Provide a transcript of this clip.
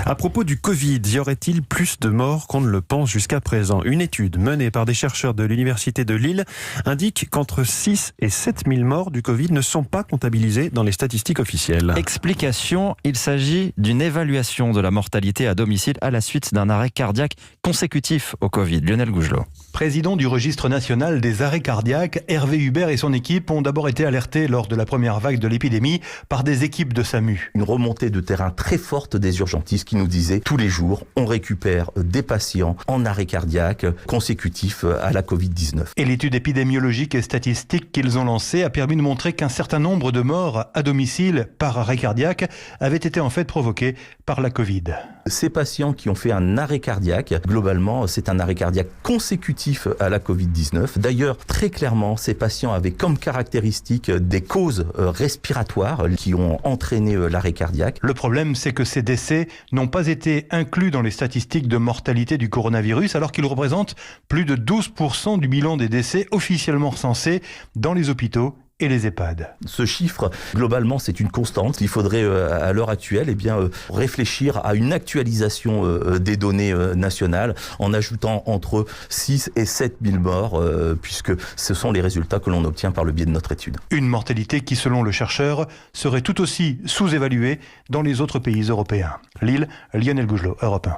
À propos du Covid, y aurait-il plus de morts qu'on ne le pense jusqu'à présent? Une étude menée par des chercheurs de l'Université de Lille indique qu'entre 6 et 7 000 morts du Covid ne sont pas comptabilisés dans les statistiques officielles. Explication, il s'agit d'une évaluation de la mortalité à domicile à la suite d'un arrêt cardiaque consécutif au Covid. Lionel Gougelot. Président du registre national des arrêts cardiaques, Hervé Hubert et son équipe ont d'abord été alertés lors de la première vague de l'épidémie par des équipes de SAMU. Une remontée de terrain très forte des urgentistes qui nous disaient tous les jours, on récupère des patients en arrêt cardiaque consécutif à la Covid-19. Et l'étude épidémiologique et statistique qu'ils ont lancée a permis de montrer qu'un certain nombre de morts à domicile par arrêt cardiaque avaient été en fait provoqués par la Covid. Ces patients qui ont fait un arrêt cardiaque, globalement, c'est un arrêt cardiaque consécutif à la Covid-19. D'ailleurs, très clairement, ces patients avaient comme caractéristique des causes respiratoires qui ont entraîné l'arrêt cardiaque. Le problème, c'est que ces décès n'ont pas été inclus dans les statistiques de mortalité du coronavirus, alors qu'ils représentent plus de 12% du bilan des décès officiellement recensés dans les hôpitaux et les EHPAD. Ce chiffre, globalement, c'est une constante. Il faudrait, à l'heure actuelle, réfléchir à une actualisation des données nationales en ajoutant entre 6 et 7 000 morts, puisque ce sont les résultats que l'on obtient par le biais de notre étude. Une mortalité qui, selon le chercheur, serait tout aussi sous-évaluée dans les autres pays européens. Lille, Lionel Gougelot, Europe 1.